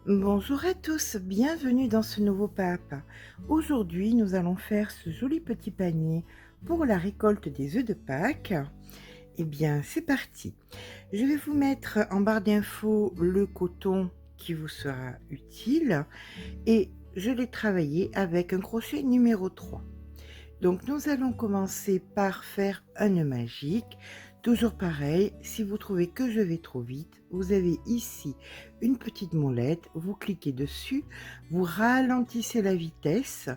Bonjour à tous, bienvenue dans ce nouveau pas à pas. Aujourd'hui, nous allons faire ce joli petit panier pour la récolte des œufs de Pâques. Eh bien, c'est parti. Je vais vous mettre en barre d'infos le coton qui vous sera utile et je l'ai travaillé avec un crochet numéro 3. Donc nous allons commencer par faire un nœud magique. Toujours pareil, si vous trouvez que je vais trop vite, vous avez ici une petite molette, vous cliquez dessus, vous ralentissez la vitesse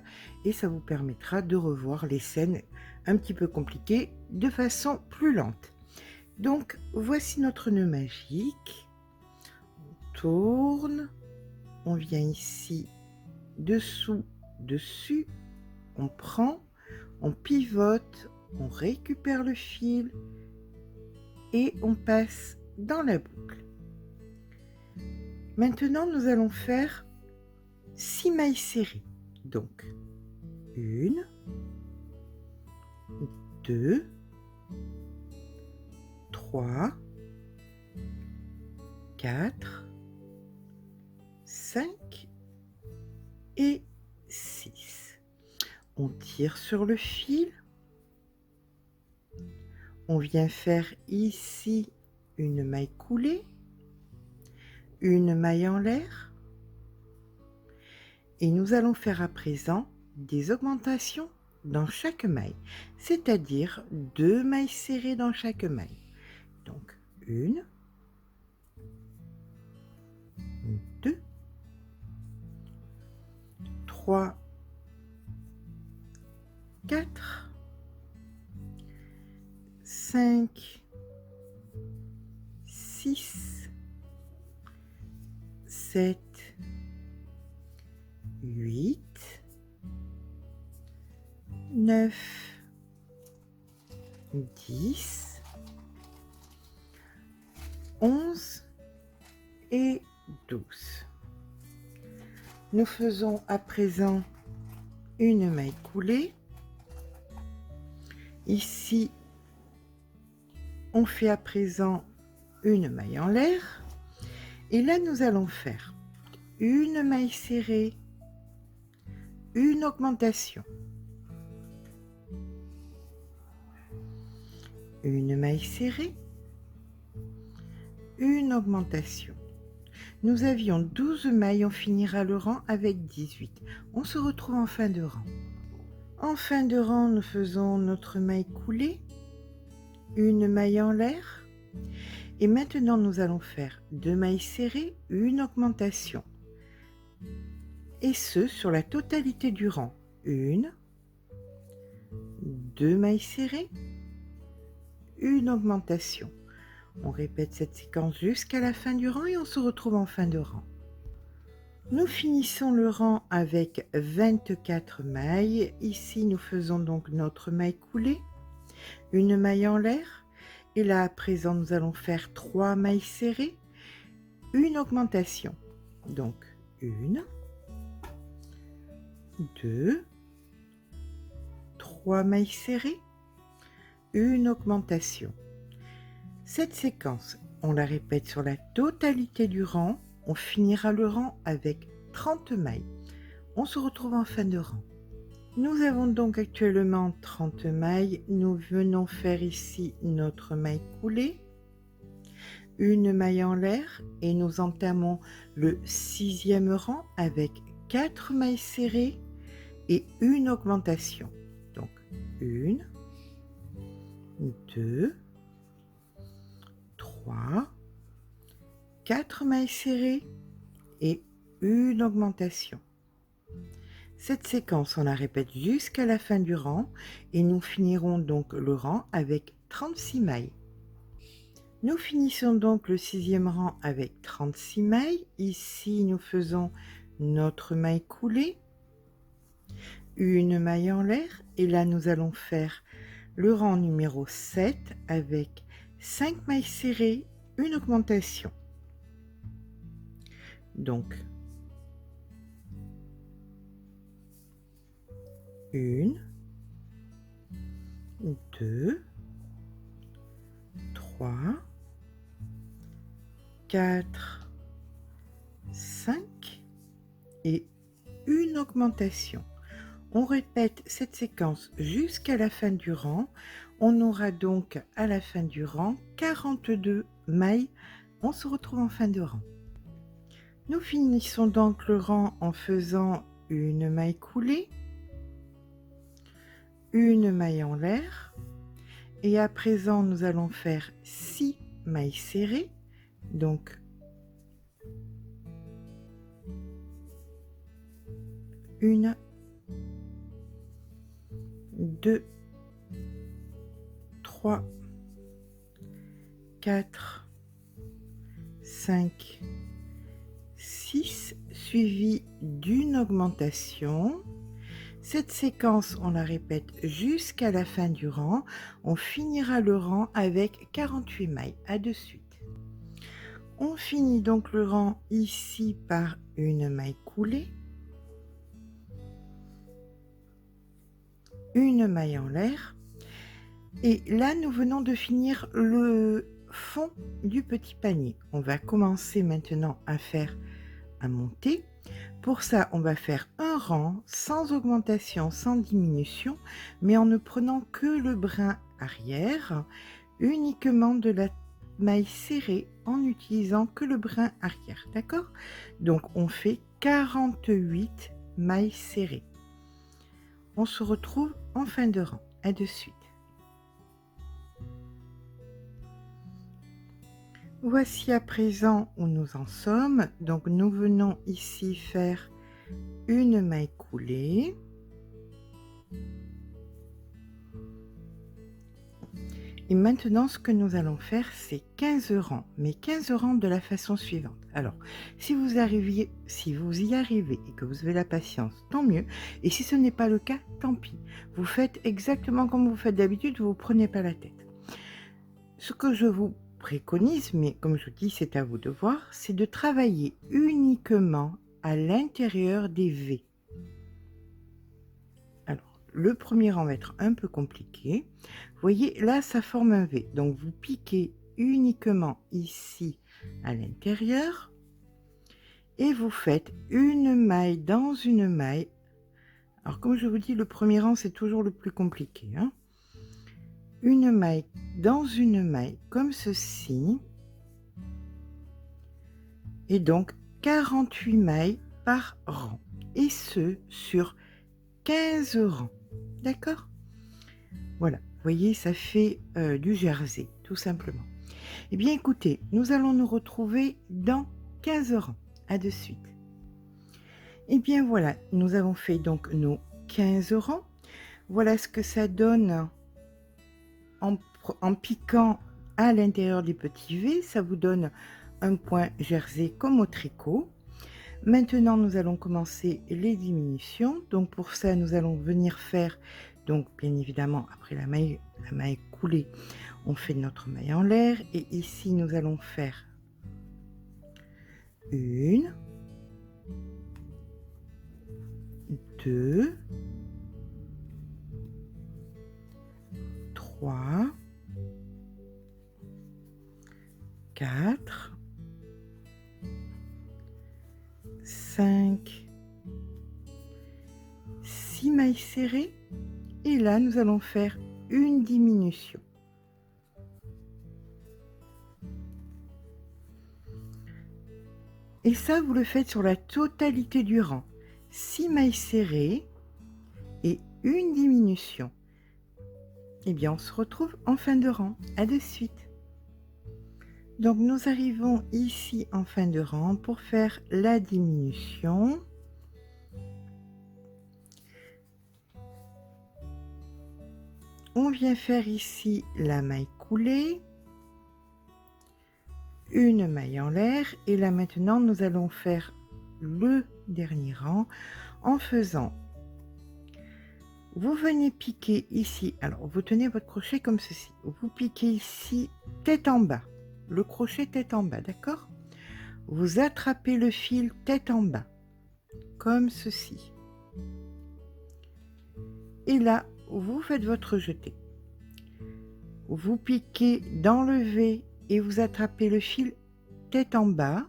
et ça vous permettra de revoir les scènes un petit peu compliquées de façon plus lente. Donc voici notre nœud magique. On tourne, on vient ici dessous, dessus, on prend, on pivote, on récupère le fil et on passe dans la boucle. Maintenant, nous allons faire 6 mailles serrées. Donc, 1, 2, 3, 4, 5 et 6. On tire sur le fil. On vient faire ici une maille coulée, une maille en l'air. Et nous allons faire à présent des augmentations dans chaque maille, c'est-à-dire 2 mailles serrées dans chaque maille. Donc 1, 2, 3, 4, 5, 6, 7, 8, 9, 10, 11 et 12. Nous faisons à présent une maille coulée. Ici, on fait à présent une maille en l'air. Et là, nous allons faire une maille serrée, une augmentation, une maille serrée, une augmentation. Nous avions 12 mailles, on finira le rang avec 18. On se retrouve en fin de rang. En fin de rang, nous faisons notre maille coulée, une maille en l'air. Et maintenant, nous allons faire 2 mailles serrées, une augmentation. Et ce, sur la totalité du rang. 1, 2 mailles serrées, une augmentation. On répète cette séquence jusqu'à la fin du rang et on se retrouve en fin de rang. Nous finissons le rang avec 24 mailles. Ici, nous faisons donc notre maille coulée, une maille en l'air. Et là, à présent, nous allons faire 3 mailles serrées, une augmentation. Donc, 1, 2, 3 mailles serrées, une augmentation. Cette séquence, on la répète sur la totalité du rang. On finira le rang avec 30 mailles. On se retrouve en fin de rang. Nous avons donc actuellement 30 mailles. Nous venons faire ici notre maille coulée, une maille en l'air et nous entamons le 6e rang avec 4 mailles serrées et une augmentation. Donc 1, 2, 3, 4 mailles serrées et une augmentation. Cette séquence, on la répète jusqu'à la fin du rang et nous finirons donc le rang avec 36 mailles. Nous finissons donc le 6e rang avec 36 mailles. Ici, nous faisons notre maille coulée, une maille en l'air et là, nous allons faire le rang numéro 7 avec 5 mailles serrées, une augmentation. Donc, 1, 2, 3, 4, 5 et une augmentation. On répète cette séquence jusqu'à la fin du rang. On aura donc à la fin du rang 42 mailles. On se retrouve en fin de rang. Nous finissons donc le rang en faisant une maille coulée, une maille en l'air, et à présent nous allons faire 6 mailles serrées, donc une, 2, 3, 4, 5, 6, suivi d'une augmentation. Cette séquence, on la répète jusqu'à la fin du rang. On finira le rang avec 48 mailles. À de suite. On finit donc le rang ici par une maille coulée, une maille en l'air, et là nous venons de finir le fond du petit panier. On va commencer maintenant à monter. Pour ça, on va faire un rang sans augmentation, sans diminution, mais en ne prenant que le brin arrière, uniquement de la maille serrée, en utilisant que le brin arrière, d'accord? Donc on fait 48 mailles serrées. On se retrouve en fin de rang. À de suite. Voici à présent où nous en sommes. Donc nous venons ici faire une maille coulée. Et maintenant, ce que nous allons faire, c'est 15 rangs, mais 15 rangs de la façon suivante. Alors, si vous y arrivez et que vous avez la patience, tant mieux. Et si ce n'est pas le cas, tant pis. Vous faites exactement comme vous faites d'habitude, vous ne vous prenez pas la tête. Ce que je vous préconise, mais comme je vous dis, c'est à vous de voir, c'est de travailler uniquement à l'intérieur des V. Alors, le premier rang va être un peu compliqué. Vous voyez, là, ça forme un V. Donc, vous piquez uniquement ici à l'intérieur et vous faites une maille dans une maille. Alors, comme je vous dis, le premier rang, c'est toujours le plus compliqué, hein. Une maille dans une maille, comme ceci. Et donc, 48 mailles par rang. Et ce, sur 15 rangs. D'accord? Voilà, vous voyez, ça fait du jersey, tout simplement. Eh bien, écoutez, nous allons nous retrouver dans 15 rangs. À de suite. Eh bien, voilà, nous avons fait donc nos 15 rangs. Voilà ce que ça donne en piquant à l'intérieur des petits V. Ça vous donne un point jersey comme au tricot. Maintenant, nous allons commencer les diminutions. Donc, pour ça, nous allons venir faire, donc bien évidemment, après la maille coulée, on fait notre maille en l'air. Et ici, nous allons faire une, 2, 3, 4, 5, 6 mailles serrées. Et là, nous allons faire une diminution. Et ça, vous le faites sur la totalité du rang. 6 mailles serrées et une diminution. Eh bien, on se retrouve en fin de rang. À de suite. Donc, nous arrivons ici en fin de rang pour faire la diminution. On vient faire ici la maille coulée. Une maille en l'air. Et là, maintenant, nous allons faire le dernier rang en faisant... Vous venez piquer ici, alors vous tenez votre crochet comme ceci, vous piquez ici tête en bas, le crochet tête en bas, d'accord? Vous attrapez le fil tête en bas, comme ceci. Et là, vous faites votre jeté. Vous piquez dans le V et vous attrapez le fil tête en bas.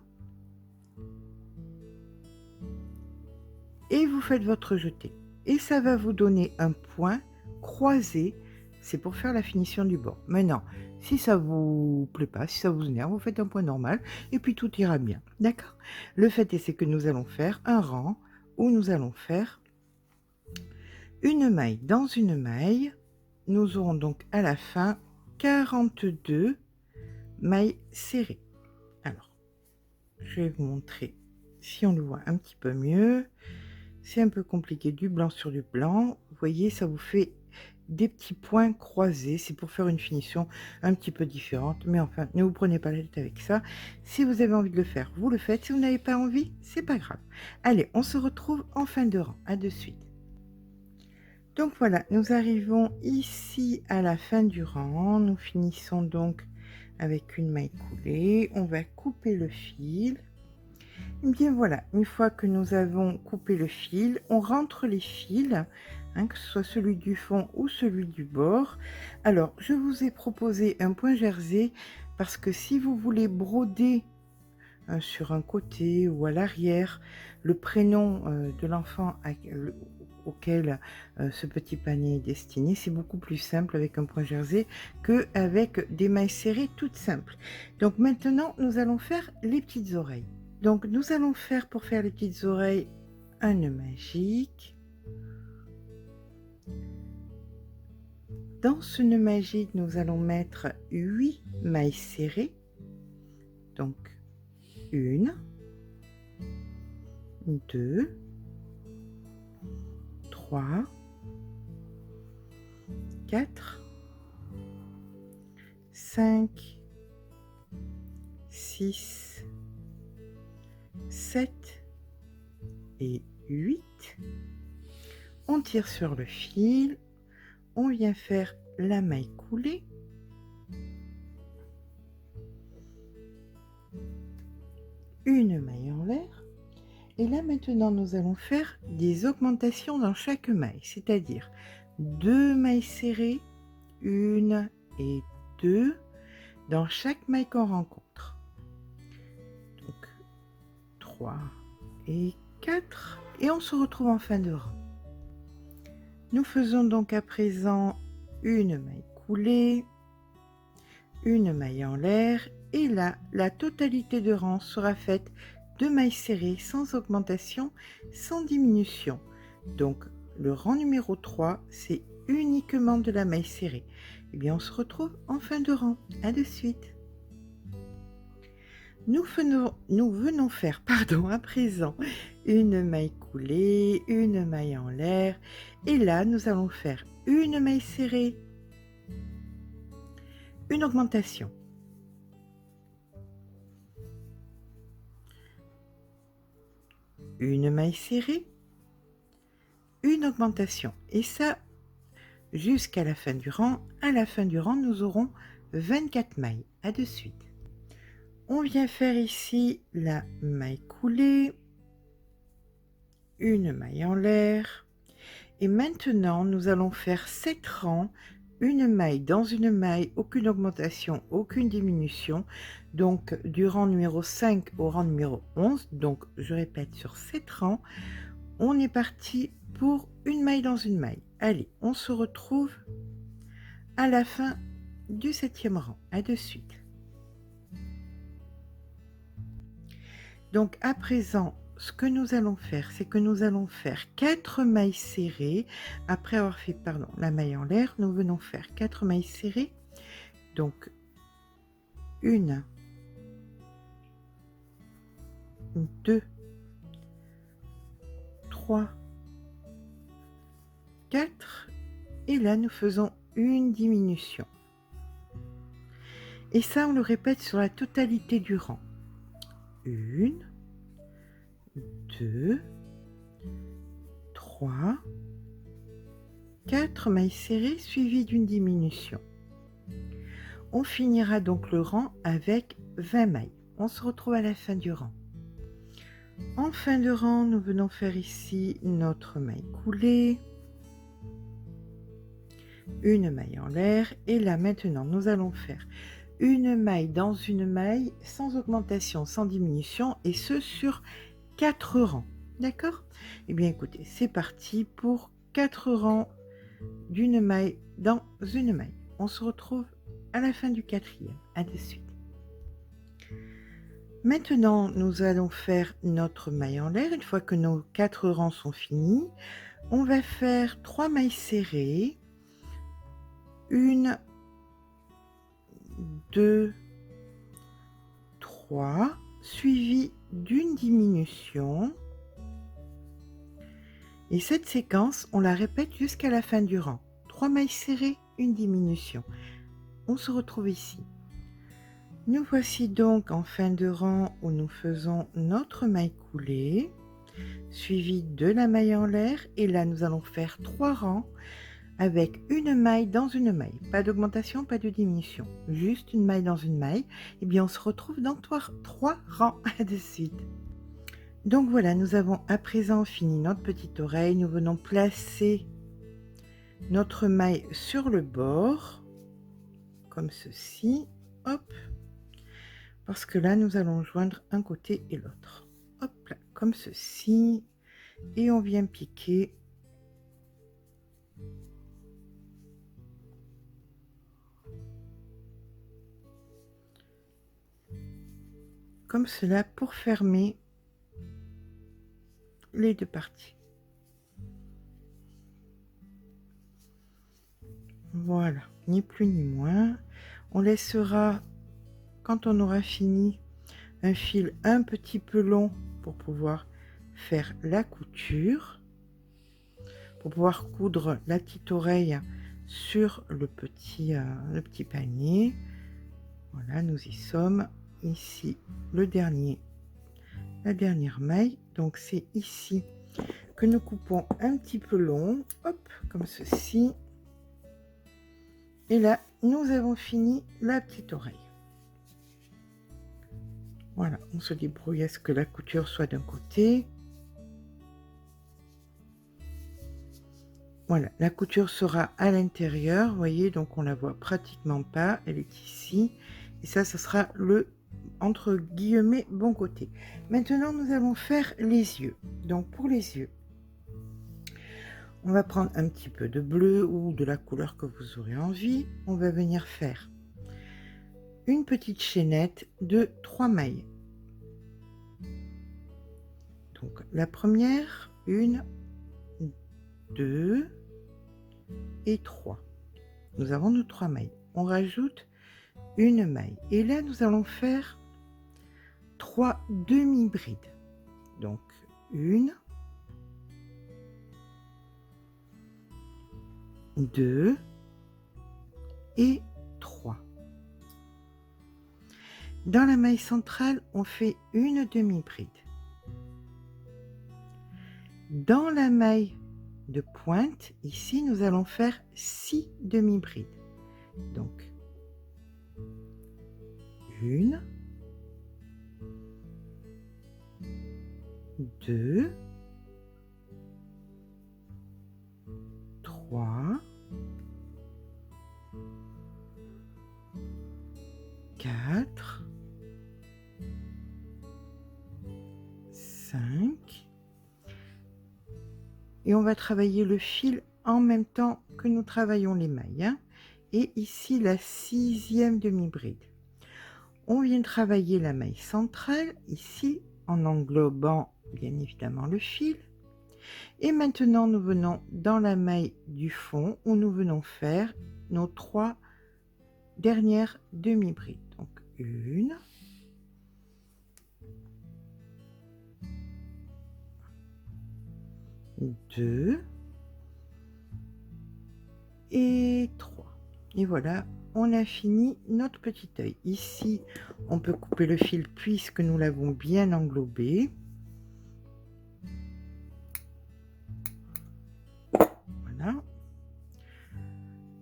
et vous faites votre jeté. Et ça va vous donner un point croisé, c'est pour faire la finition du bord. Maintenant, si ça vous plaît pas, si ça vous énerve, vous faites un point normal et puis tout ira bien, d'accord? Le fait est, c'est que nous allons faire un rang où nous allons faire une maille dans une maille. Nous aurons donc à la fin 42 mailles serrées. Alors, je vais vous montrer si on le voit un petit peu mieux. C'est un peu compliqué, du blanc sur du blanc. Vous voyez, ça vous fait des petits points croisés. C'est pour faire une finition un petit peu différente. Mais enfin, ne vous prenez pas la tête avec ça. Si vous avez envie de le faire, vous le faites. Si vous n'avez pas envie, c'est pas grave. Allez, on se retrouve en fin de rang. À de suite. Donc voilà, nous arrivons ici à la fin du rang. Nous finissons donc avec une maille coulée. On va couper le fil. Et bien voilà, une fois que nous avons coupé le fil, on rentre les fils, hein, que ce soit celui du fond ou celui du bord. Alors, je vous ai proposé un point jersey parce que si vous voulez broder sur un côté ou à l'arrière le prénom de l'enfant auquel ce petit panier est destiné, c'est beaucoup plus simple avec un point jersey qu'avec des mailles serrées toutes simples. Donc maintenant, nous allons faire les petites oreilles. Donc nous allons faire, pour faire les petites oreilles, un nœud magique. Dans ce nœud magique, nous allons mettre 8 mailles serrées. Donc 1, 2, 3, 4, 5, 6, 7 et 8. On tire sur le fil, on vient faire la maille coulée. Une maille en l'air. Et là maintenant nous allons faire des augmentations dans chaque maille, c'est-à-dire 2 mailles serrées, 1 et 2 dans chaque maille qu'on rencontre. Donc 3 et 4 et on se retrouve en fin de rang. Nous faisons donc à présent une maille coulée, une maille en l'air et là la totalité de rang sera faite de mailles serrées sans augmentation, sans diminution. Donc le rang numéro 3, c'est uniquement de la maille serrée. Et bien on se retrouve en fin de rang. À de suite. Nous venons faire à présent une maille coulée, une maille en l'air et là nous allons faire une maille serrée, une augmentation, une maille serrée, une augmentation et ça jusqu'à la fin du rang. À la fin du rang, nous aurons 24 mailles. À de suite. On vient faire ici la maille coulée, une maille en l'air et maintenant nous allons faire 7 rangs, une maille dans une maille, aucune augmentation, aucune diminution, donc du rang numéro 5 au rang numéro 11. Donc je répète, sur 7 rangs on est parti pour une maille dans une maille. Allez, on se retrouve à la fin du 7e rang. À de suite. Donc à présent, ce que nous allons faire, c'est que nous allons faire 4 mailles serrées. Après avoir fait, la maille en l'air, nous venons faire 4 mailles serrées. Donc 1, 2, 3, 4 et là nous faisons une diminution. Et ça, on le répète sur la totalité du rang. 1, 2, 3, 4 mailles serrées suivies d'une diminution. On finira donc le rang avec 20 mailles. On se retrouve à la fin du rang. En fin de rang, nous venons faire ici notre maille coulée, une maille en l'air et là maintenant nous allons faire une maille dans une maille sans augmentation, sans diminution et ce sur 4 rangs. D'accord? Eh bien écoutez, c'est parti pour 4 rangs d'une maille dans une maille. On se retrouve à la fin du quatrième. À de suite. Maintenant, nous allons faire notre maille en l'air. Une fois que nos 4 rangs sont finis, on va faire 3 mailles serrées, 1, 2, 3, suivies d'une diminution. Et cette séquence, on la répète jusqu'à la fin du rang. 3 mailles serrées, une diminution. On se retrouve ici. Nous voici donc en fin de rang où nous faisons notre maille coulée, suivie de la maille en l'air. Et là, nous allons faire 3 rangs avec une maille dans une maille. Pas d'augmentation, pas de diminution. Juste une maille dans une maille. Et bien, on se retrouve dans 3 rangs de suite. Donc voilà, nous avons à présent fini notre petite oreille. Nous venons placer notre maille sur le bord, comme ceci. Hop. Parce que là, nous allons joindre un côté et l'autre. Hop là, comme ceci. Et on vient piquer comme cela pour fermer les deux parties. Voilà, ni plus ni moins. On laissera, quand on aura fini, un fil un petit peu long pour pouvoir faire la couture, pour pouvoir coudre la petite oreille sur le petit panier. Voilà, nous y sommes. Ici, la dernière maille. Donc, c'est ici que nous coupons un petit peu long. Hop, comme ceci. Et là, nous avons fini la petite oreille. Voilà, on se débrouille à ce que la couture soit d'un côté. Voilà, la couture sera à l'intérieur, vous voyez, donc on la voit pratiquement pas, elle est ici. Et ça, ce sera le, entre guillemets, bon côté. Maintenant, nous allons faire les yeux. Donc, pour les yeux, on va prendre un petit peu de bleu ou de la couleur que vous aurez envie. On va venir faire une petite chaînette de 3 mailles. Donc, la première, 1, 2 et 3. Nous avons nos 3 mailles. On rajoute une maille. Et là, nous allons faire 3 demi-brides. Donc, 1, 2 et 3. Dans la maille centrale, on fait une demi-bride. Dans la maille de pointe, ici, nous allons faire 6 demi-brides. Donc, 1, 2, 3, 4, 5. Et on va travailler le fil en même temps que nous travaillons les mailles. Hein. Et ici, la 6e demi-bride. On vient travailler la maille centrale, ici, en englobant bien évidemment le fil. Et maintenant, nous venons dans la maille du fond, où nous venons faire nos 3 dernières demi-brides. Donc, 1, 2 et 3. Et voilà, on a fini notre petit œil. Ici, on peut couper le fil puisque nous l'avons bien englobé. Voilà.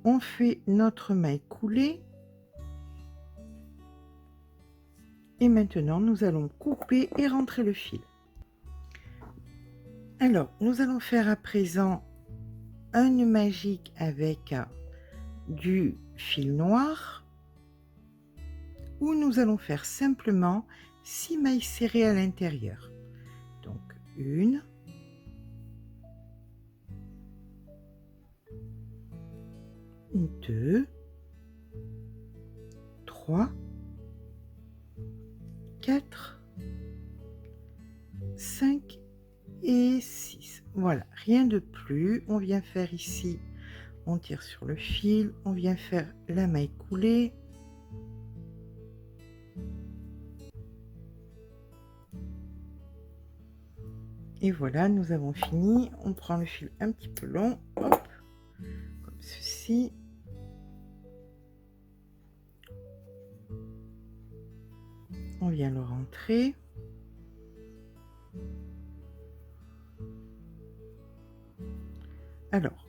On fait notre maille coulée. Et maintenant, nous allons couper et rentrer le fil. Alors, nous allons faire à présent un nœud magique avec du fil noir, où nous allons faire simplement 6 mailles serrées à l'intérieur. Donc, 1, 2, 3, 4, 5 et 6. Voilà, rien de plus. On vient faire ici, on tire sur le fil, on vient faire la maille coulée. Et voilà, nous avons fini. On prend le fil un petit peu long, hop, comme ceci. On vient le rentrer. Alors,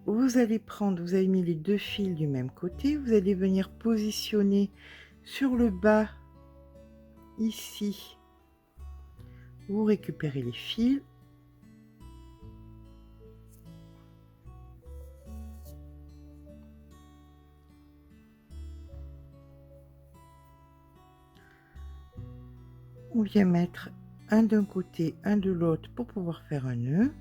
vous allez prendre, vous avez mis les deux fils du même côté, vous allez venir positionner sur le bas, ici, vous récupérez les fils. On vient mettre un d'un côté, un de l'autre pour pouvoir faire un nœud.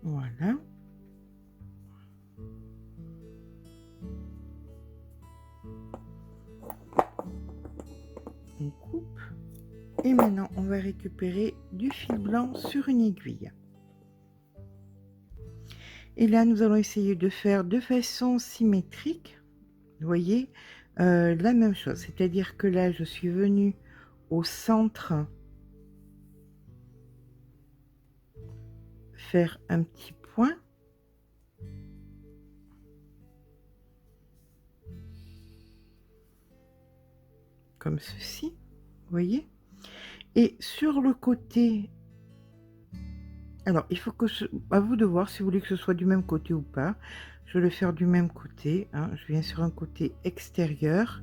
Voilà. On coupe. Et maintenant, on va récupérer du fil blanc sur une aiguille. Et là, nous allons essayer de faire de façon symétrique, vous voyez, la même chose. C'est-à-dire que là, je suis venue au centre faire un petit point. Comme ceci, vous voyez. Et sur le côté, alors il faut que à vous de voir si vous voulez que ce soit du même côté ou pas. Je vais le faire du même côté, hein. Je viens sur un côté extérieur,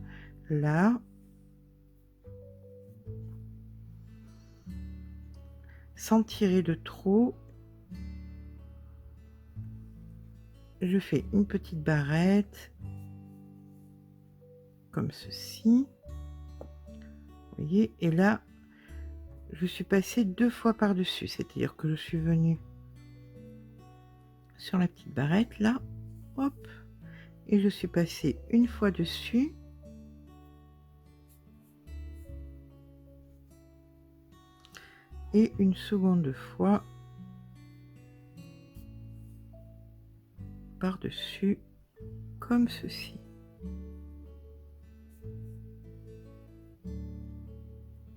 là. Sans tirer de trop. Je fais une petite barrette, comme ceci. Vous voyez, et là, je suis passée 2 fois par-dessus, c'est-à-dire que je suis venue sur la petite barrette, là, hop, et je suis passée une fois dessus. Et une seconde fois par-dessus, comme ceci.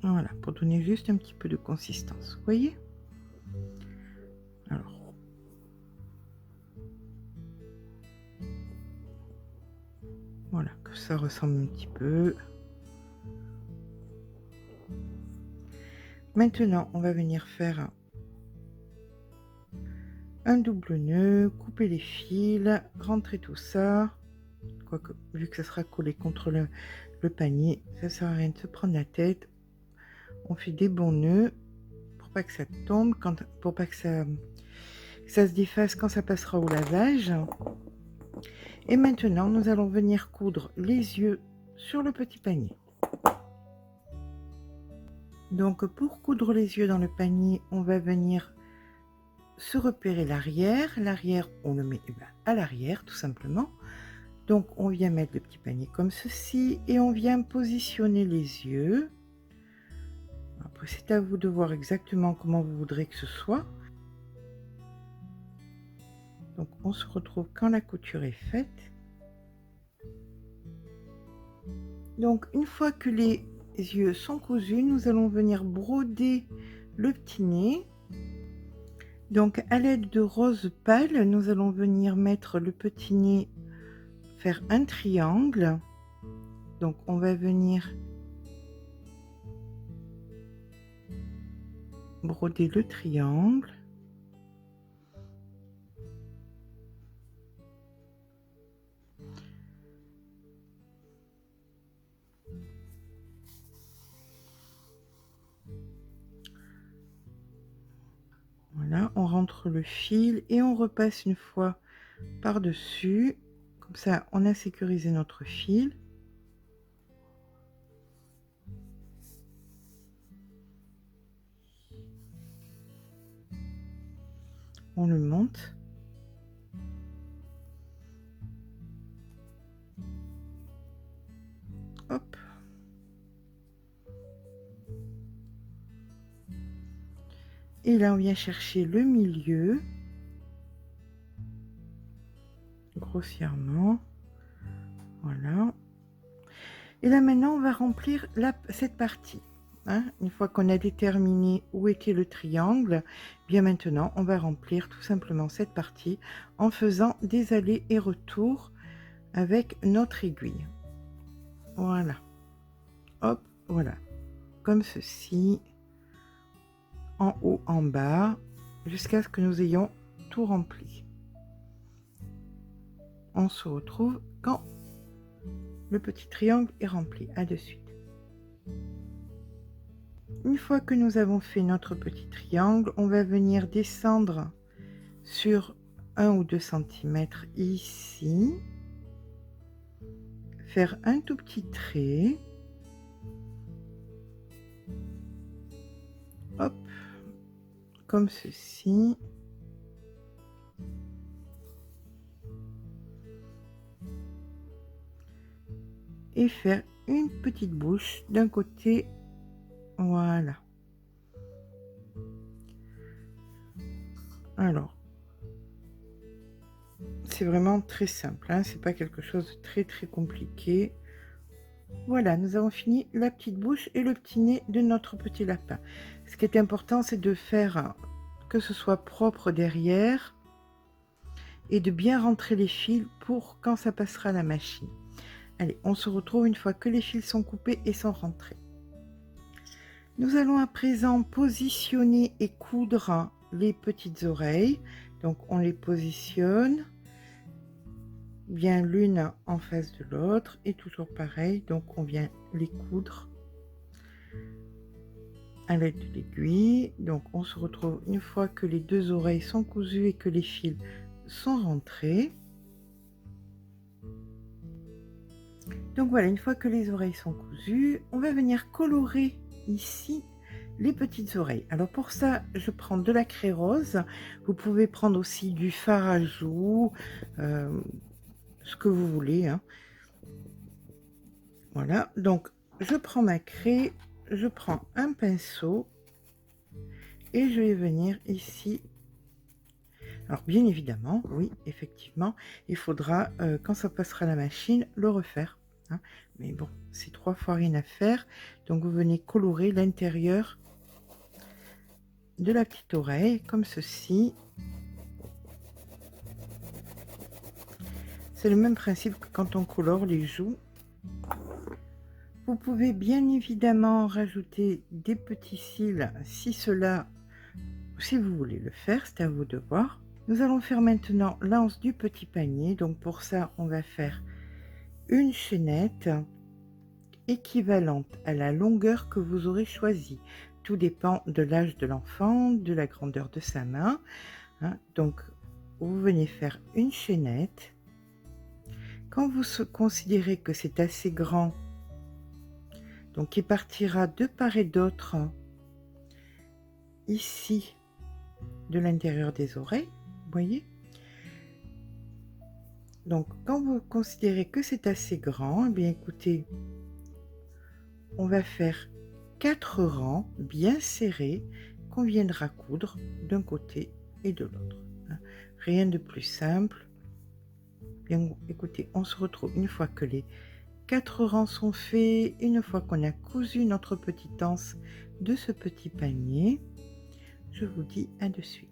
Voilà, pour donner juste un petit peu de consistance, vous voyez. Alors, voilà, que ça ressemble un petit peu. Maintenant, on va venir faire un double nœud, couper les fils, rentrer tout ça. Quoique, vu que ça sera collé contre le panier, ça sert à rien de se prendre la tête. On fait des bons nœuds pour pas que ça tombe, pour pas que ça se défasse quand ça passera au lavage. Et maintenant, nous allons venir coudre les yeux sur le petit panier. Donc, pour coudre les yeux dans le panier, on va venir se repérer l'arrière. L'arrière, on le met à l'arrière, tout simplement. Donc, on vient mettre le petit panier comme ceci et on vient positionner les yeux. Après, c'est à vous de voir exactement comment vous voudrez que ce soit. Donc, on se retrouve quand la couture est faite. Donc, une fois que les yeux sont cousus, nous allons venir broder le petit nez. Donc, à l'aide de rose pâle, nous allons venir mettre le petit nez, faire un triangle. Donc, on va venir broder le triangle. Voilà, on rentre le fil et on repasse une fois par-dessus. Comme ça, on a sécurisé notre fil. on le monte. Hop. Et là, on vient chercher le milieu, grossièrement. Voilà. Et là, maintenant, on va remplir cette partie. Hein. Une fois qu'on a déterminé où était le triangle, bien maintenant, on va remplir tout simplement cette partie en faisant des allers et retours avec notre aiguille. Voilà. Hop, voilà. Comme ceci. En haut, en bas, jusqu'à ce que nous ayons tout rempli. On se retrouve quand le petit triangle est rempli. À de suite. Une fois que nous avons fait notre petit triangle, on va venir descendre sur 1 ou 2 cm ici, faire un tout petit trait. Hop, comme ceci. Et faire une petite bouche d'un côté. Voilà. Alors, c'est vraiment très simple, hein, c'est pas quelque chose de très compliqué. Voilà, nous avons fini la petite bouche et le petit nez de notre petit lapin. Ce qui est important, c'est de faire que ce soit propre derrière et de bien rentrer les fils pour quand ça passera à la machine. Allez, on se retrouve une fois que les fils sont coupés et sont rentrés. Nous allons à présent positionner et coudre les petites oreilles. Donc on les positionne bien l'une en face de l'autre et toujours pareil, donc on vient les coudre à l'aide de l'aiguille. Donc on se retrouve une fois que les deux oreilles sont cousues et que les fils sont rentrés. Donc voilà, une fois que les oreilles sont cousues, on va venir colorer ici les petites oreilles. Alors pour ça, je prends de la craie rose. Vous pouvez prendre aussi du fard à joues, ce que vous voulez, hein. Voilà, donc je prends ma craie, je prends un pinceau et je vais venir ici. Alors bien évidemment, oui, effectivement, il faudra, quand ça passera à la machine, le refaire, hein. Mais bon, c'est 3 fois rien à faire. Donc vous venez colorer l'intérieur de la petite oreille, comme ceci. C'est le même principe que quand on colore les joues. Vous pouvez bien évidemment rajouter des petits cils si vous voulez le faire, c'est à vous de voir. Nous allons faire maintenant l'anse du petit panier. Donc pour ça, on va faire une chaînette équivalente à la longueur que vous aurez choisie. Tout dépend de l'âge de l'enfant, de la grandeur de sa main, hein. Donc vous venez faire une chaînette. Quand vous considérez que c'est assez grand, donc il partira de part et d'autre ici de l'intérieur des oreilles, vous voyez. Donc quand vous considérez que c'est assez grand, eh bien écoutez, on va faire 4 rangs bien serrés qu'on viendra coudre d'un côté et de l'autre, hein. Rien de plus simple. Bien, écoutez, on se retrouve une fois que les 4 rangs sont faits, une fois qu'on a cousu notre petite anse de ce petit panier. Je vous dis à de suite.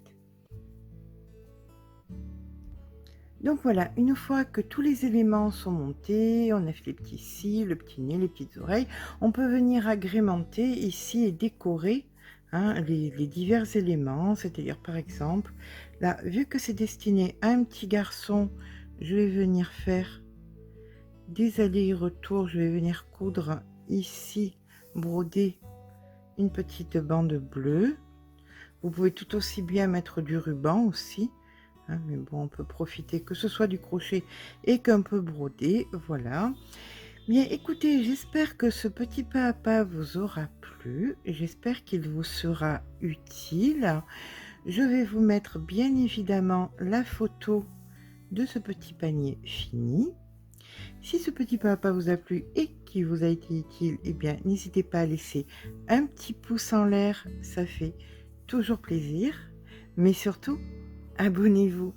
Donc voilà, une fois que tous les éléments sont montés, on a fait les petits cils, le petit nez, les petites oreilles, on peut venir agrémenter ici et décorer, hein, les divers éléments. C'est-à-dire par exemple, là, vu que c'est destiné à un petit garçon, je vais venir faire des allers et retours. Je vais venir coudre ici, broder une petite bande bleue. Vous pouvez tout aussi bien mettre du ruban aussi, hein, mais bon, on peut profiter que ce soit du crochet et qu'un peu brodé. Voilà. Bien écoutez, j'espère que ce petit pas à pas vous aura plu, j'espère qu'il vous sera utile. Je vais vous mettre bien évidemment la photo de ce petit panier fini. Si ce petit papa vous a plu et qu'il vous a été utile, eh bien n'hésitez pas à laisser un petit pouce en l'air, ça fait toujours plaisir. Mais surtout, abonnez-vous.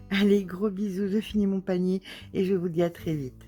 Allez, gros bisous, je finis mon panier et je vous dis à très vite.